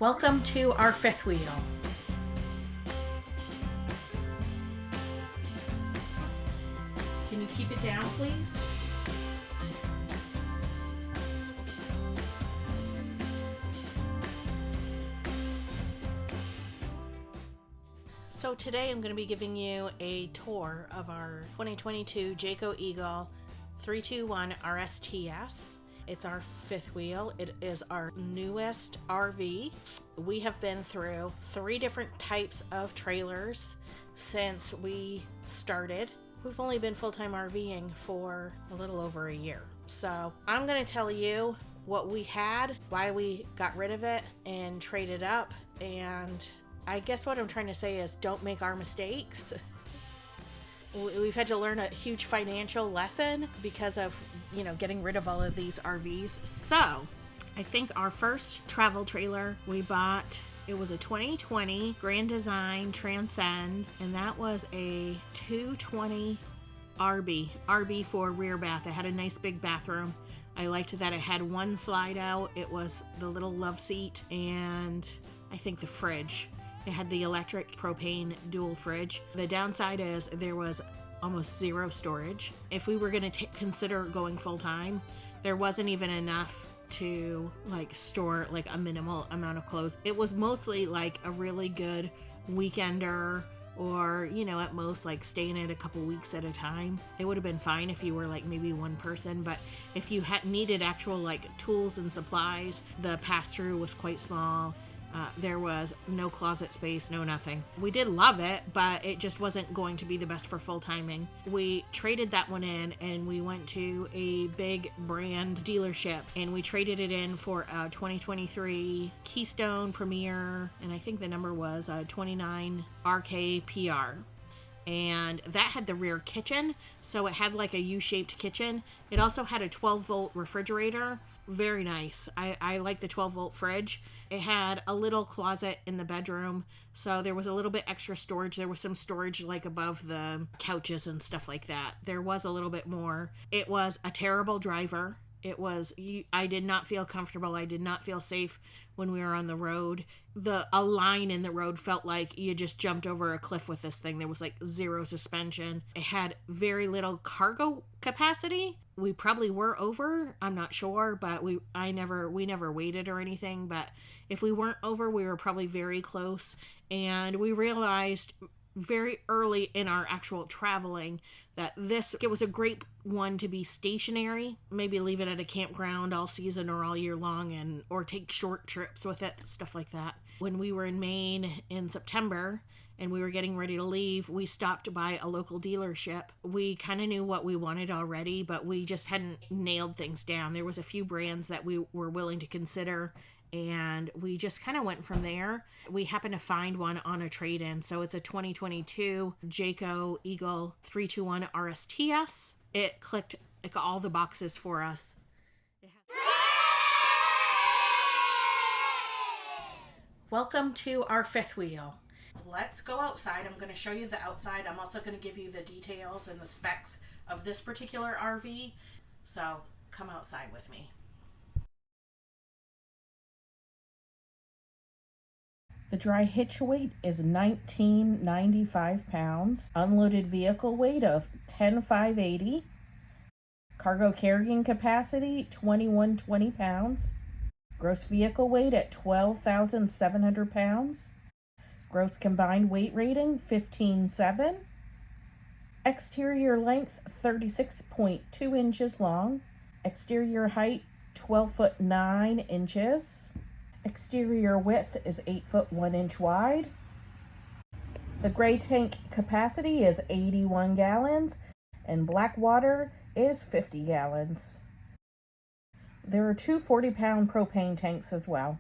Welcome to our fifth wheel. Can you keep it down, please? So today I'm going to be giving you a tour of our 2022 Jayco Eagle 321 RSTS. It's our fifth wheel. It is our newest RV. We have been through 3 different types of trailers since we started. We've only been full-time RVing for a little over a year. So I'm going to tell you what we had, why we got rid of it and traded up, and I guess what I'm trying to say is don't make our mistakes. We've had to learn a huge financial lesson because of, getting rid of all of these RVs. So I think our first travel trailer we bought, it was a 2020 Grand Design Transcend, and that was a 220 RB for rear bath. It had a nice big bathroom. I liked that it had one slide out. It was the little love seat and I think the fridge. It had the electric propane dual fridge. The downside is there was almost zero storage. If we were going to consider going full time, there wasn't even enough to store a minimal amount of clothes. It was mostly a really good weekender or, at most staying in a couple weeks at a time. It would have been fine if you were maybe one person, but if you had needed actual tools and supplies, the pass-through was quite small. There was no closet space, no nothing. We did love it, but it just wasn't going to be the best for full timing. We traded that one in and we went to a big brand dealership and we traded it in for a 2023 Keystone Premier, and I think the number was 29 RKPR. And that had the rear kitchen, so it had a U-shaped kitchen. It also had a 12-volt refrigerator. Very nice. I like the 12-volt fridge. It had a little closet in the bedroom, so there was a little bit extra storage. There was some storage above the couches and stuff like that. There was a little bit more. It was a terrible driver. I did not feel comfortable. I did not feel safe when we were on the road. A line in the road felt like you just jumped over a cliff with this thing. There was zero suspension. It had very little cargo capacity. We probably were over, I'm not sure, but we never waited or anything, but if we weren't over, we were probably very close. And we realized very early in our actual traveling that it was a great one to be stationary, maybe leave it at a campground all season or all year long, or take short trips with it, stuff like that. When we were in Maine in September and we were getting ready to leave, we stopped by a local dealership. We kind of knew what we wanted already, but we just hadn't nailed things down. There was a few brands that we were willing to consider, and we just kind of went from there. We happened to find one on a trade-in. So it's a 2022 Jayco Eagle 321 RSTS. It clicked all the boxes for us. Welcome to our fifth wheel. Let's go outside. I'm going to show you the outside. I'm also going to give you the details and the specs of this particular RV. So come outside with me. The dry hitch weight is 1995 pounds. Unloaded vehicle weight of 10,580. Cargo carrying capacity 2120 pounds. Gross vehicle weight at 12,700 pounds. Gross combined weight rating 15.7. Exterior length 36.2 inches long. Exterior height 12 foot 9 inches. Exterior width is 8 foot 1 inch wide. The gray tank capacity is 81 gallons and black water is 50 gallons. There are 2 40-pound propane tanks as well.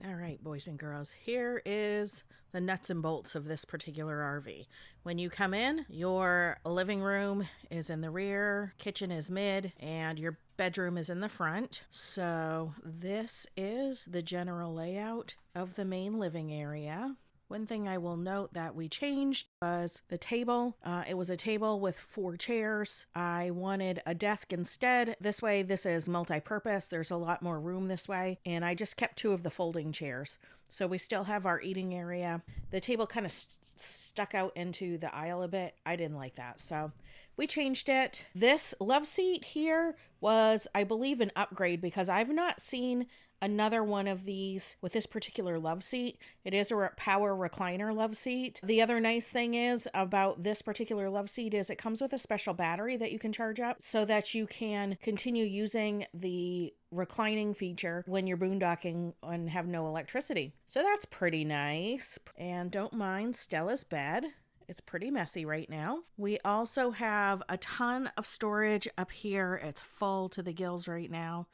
All right, boys and girls, here is the nuts and bolts of this particular RV. When you come in, your living room is in the rear, kitchen is mid, and your bedroom is in the front. So this is the general layout of the main living area. One thing I will note that we changed was the table. It was a table with 4 chairs. I wanted a desk instead. This way, this is multi-purpose. There's a lot more room this way. And I just kept 2 of the folding chairs. So we still have our eating area. The table kind of stuck out into the aisle a bit. I didn't like that. So we changed it. This love seat here was, I believe, an upgrade because I've not seen another one of these with this particular love seat. It is a power recliner love seat. The other nice thing is about this particular love seat is it comes with a special battery that you can charge up so that you can continue using the reclining feature when you're boondocking and have no electricity. So that's pretty nice. And don't mind Stella's bed. It's pretty messy right now. We also have a ton of storage up here. It's full to the gills right now.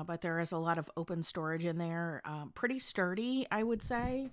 But there is a lot of open storage in there. Pretty sturdy, I would say.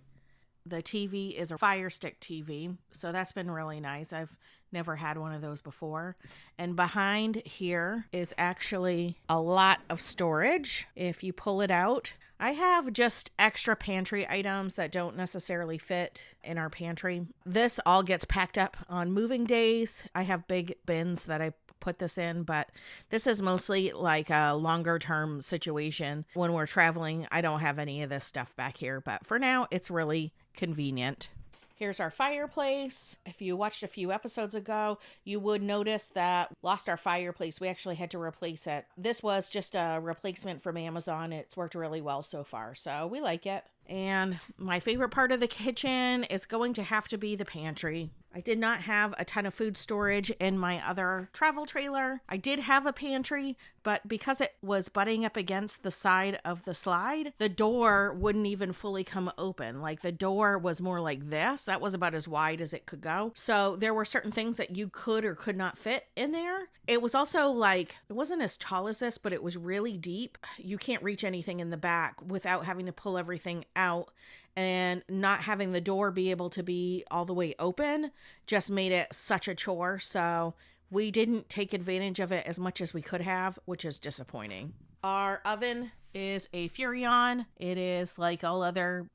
The TV is a Fire Stick TV, so that's been really nice. I've never had one of those before. And behind here is actually a lot of storage. If you pull it out, I have just extra pantry items that don't necessarily fit in our pantry. This all gets packed up on moving days. I have big bins that I put this in, but this is mostly like a longer term situation. When we're traveling, I don't have any of this stuff back here, but for now, it's really convenient. Here's our fireplace. If you watched a few episodes ago, you would notice that lost our fireplace. We actually had to replace it. This was just a replacement from Amazon. It's worked really well so far, so we like it. And my favorite part of the kitchen is going to have to be the pantry. I did not have a ton of food storage in my other travel trailer. I did have a pantry, but because it was butting up against the side of the slide, the door wouldn't even fully come open. Like the door was more like this. That was about as wide as it could go. So there were certain things that you could or could not fit in there. It was also like, it wasn't as tall as this, but it was really deep. You can't reach anything in the back without having to pull everything out, and not having the door be able to be all the way open just made it such a chore. So we didn't take advantage of it as much as we could have, which is disappointing. Our oven is a Furrion. It is like all other,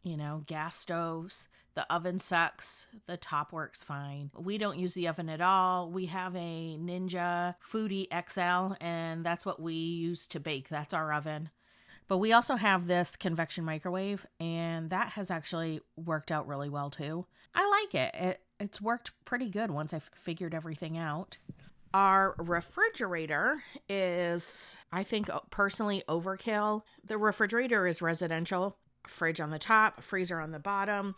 gas stoves. The oven sucks. The top works fine. We don't use the oven at all. We have a Ninja Foodie XL, and that's what we use to bake. That's our oven. But we also have this convection microwave, and that has actually worked out really well too. I like it. It's worked pretty good once I figured everything out. Our refrigerator is, I think, personally overkill. The refrigerator is residential. Fridge on the top, freezer on the bottom.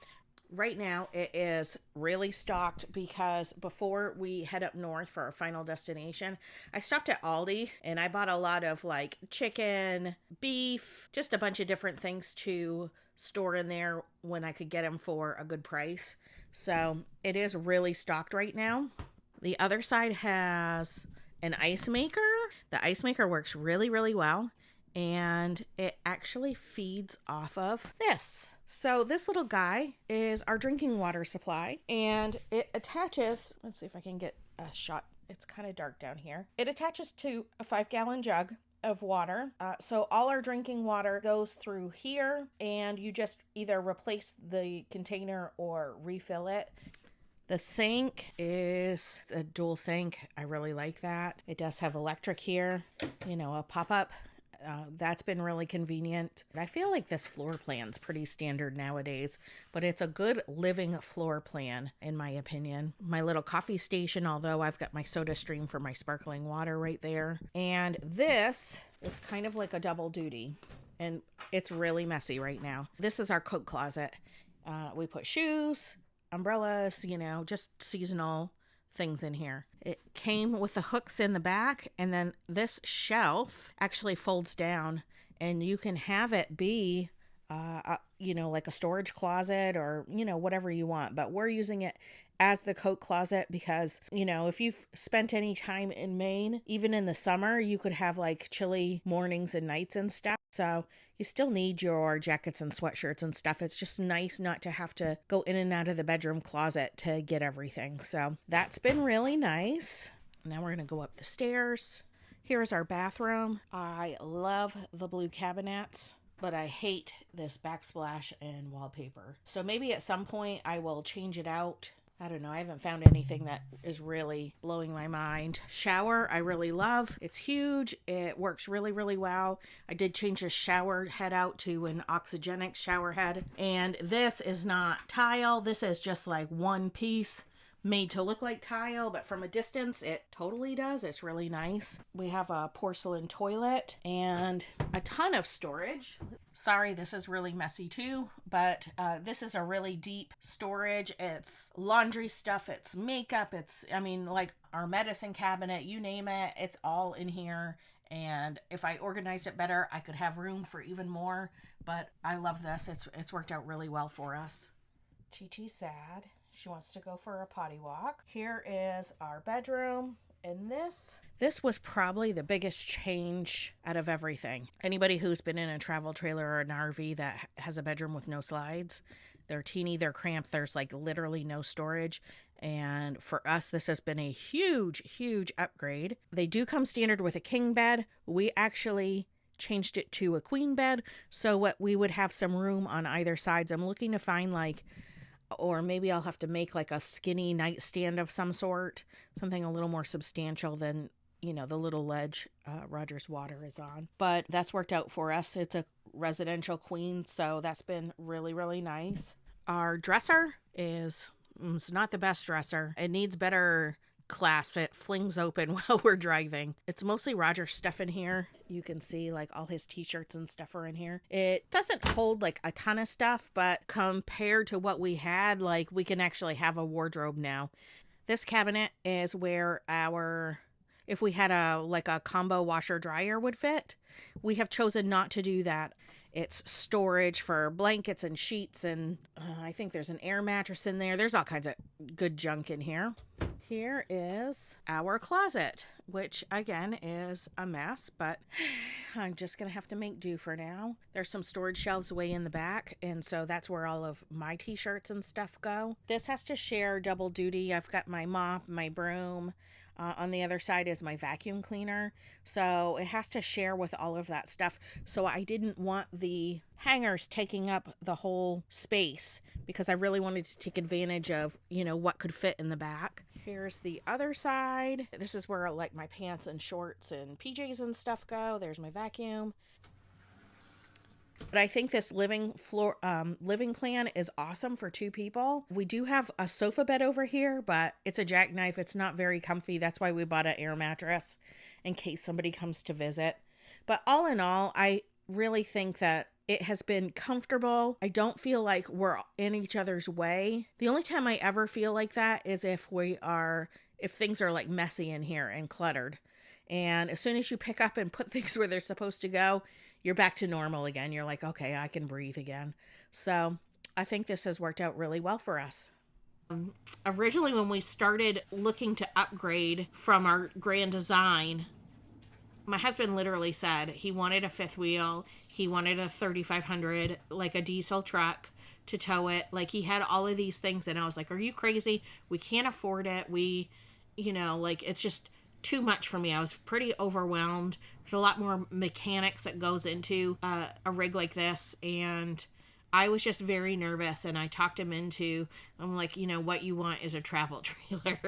Right now, it is really stocked because before we head up north for our final destination, I stopped at Aldi and I bought a lot of like chicken, beef, just a bunch of different things to store in there when I could get them for a good price. So it is really stocked right now. The other side has an ice maker. The ice maker works really, really well. And it actually feeds off of this. So this little guy is our drinking water supply, and it attaches, let's see if I can get a shot. It's kind of dark down here. It attaches to a 5-gallon jug of water. So all our drinking water goes through here, and you just either replace the container or refill it. The sink is a dual sink. I really like that. It does have electric here, a pop-up. That's been really convenient. I feel like this floor plan's pretty standard nowadays, but it's a good living floor plan, in my opinion. My little coffee station, although I've got my soda stream for my sparkling water right there. And this is kind of like a double duty, and it's really messy right now. This is our coat closet. We put shoes, umbrellas, just seasonal things in here. It came with the hooks in the back, and then this shelf actually folds down, and you can have it be like a storage closet or whatever you want, but we're using it as the coat closet because if you've spent any time in Maine, even in the summer, you could have like chilly mornings and nights and stuff, so you still need your jackets and sweatshirts and stuff. It's just nice not to have to go in and out of the bedroom closet to get everything. So that's been really nice. Now we're going to go up the stairs. Here's our bathroom. I love the blue cabinets. but I hate this backsplash and wallpaper. So maybe at some point I will change it out. I don't know. I haven't found anything that is really blowing my mind. Shower, I really love. It's huge. It works really, really well. I did change the shower head out to an oxygenic shower head. And this is not tile. This is just like one piece made to look like tile, but from a distance it totally does. It's really nice. We have a porcelain toilet and a ton of storage. Sorry, this is really messy too, but this is a really deep storage. It's laundry stuff, it's makeup, it's, I mean, like our medicine cabinet, you name it, it's all in here. And if I organized it better, I could have room for even more, but I love this. It's worked out really well for us. Chi-Chi's sad. She wants to go for a potty walk. Here is our bedroom. And this was probably the biggest change out of everything. Anybody who's been in a travel trailer or an RV that has a bedroom with no slides, they're teeny, they're cramped, there's like literally no storage. And for us, this has been a huge, huge upgrade. They do come standard with a king bed. We actually changed it to a queen bed so what we would have some room on either sides. I'm looking to find like, or maybe I'll have to make like a skinny nightstand of some sort, something a little more substantial than, you know, the little ledge Roger's water is on. But that's worked out for us. It's a residential queen, so that's been really, really nice. Our dresser is it's not the best dresser. It needs better clasp. It flings open while we're driving. It's mostly Roger's stuff in here. You can see like all his t-shirts and stuff are in here. It doesn't hold like a ton of stuff, but compared to what we had, like we can actually have a wardrobe now. This cabinet is where our, if we had a like a combo washer dryer would fit. We have chosen not to do that. It's storage for blankets and sheets, and I think there's an air mattress in there. There's all kinds of good junk in here. Here is our closet, which again is a mess, but I'm just going to have to make do for now. There's some storage shelves way in the back, and so that's where all of my t-shirts and stuff go. This has to share double duty. I've got my mop, my broom. On the other side is my vacuum cleaner. So it has to share with all of that stuff. So I didn't want the hangers taking up the whole space because I really wanted to take advantage of, you know, what could fit in the back. Here's the other side. This is where like my pants and shorts and PJs and stuff go. There's my vacuum. But I think this living plan is awesome for two people. We do have a sofa bed over here, but it's a jackknife. It's not very comfy. That's why we bought an air mattress in case somebody comes to visit. But all in all, I really think that it has been comfortable. I don't feel like we're in each other's way. The only time I ever feel like that is if things are like messy in here and cluttered. And as soon as you pick up and put things where they're supposed to go, you're back to normal again. You're like, okay, I can breathe again. So I think this has worked out really well for us. Originally, when we started looking to upgrade from our Grand Design, my husband literally said he wanted a fifth wheel. He wanted a 3500, like a diesel truck to tow it. Like he had all of these things. And I was like, are you crazy? We can't afford it. It's just too much for me. I was pretty overwhelmed. There's a lot more mechanics that goes into a rig like this, and I was just very nervous, and I talked him into, I'm like, what you want is a travel trailer.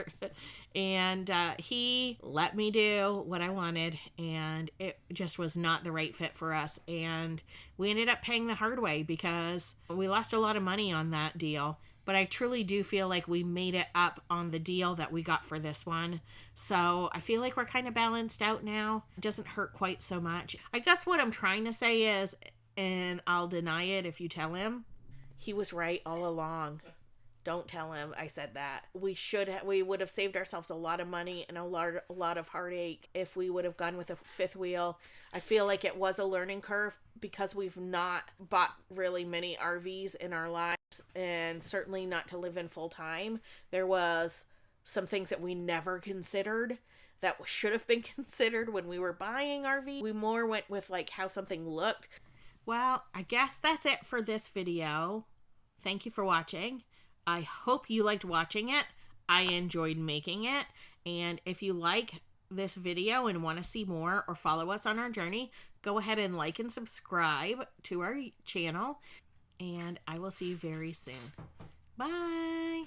And he let me do what I wanted, and it just was not the right fit for us. And we ended up paying the hard way because we lost a lot of money on that deal. But I truly do feel like we made it up on the deal that we got for this one. So I feel like we're kind of balanced out now. It doesn't hurt quite so much. I guess what I'm trying to say is, and I'll deny it if you tell him, he was right all along. Don't tell him I said that. We would have saved ourselves a lot of money and a lot of heartache if we would have gone with a fifth wheel. I feel like it was a learning curve because we've not bought really many RVs in our lives, and certainly not to live in full time. There was some things that we never considered that should have been considered when we were buying RV. We more went with like how something looked. Well, I guess that's it for this video. Thank you for watching. I hope you liked watching it. I enjoyed making it. And if you like this video and want to see more or follow us on our journey, Go ahead and like and subscribe to our channel, and I will see you very soon. Bye.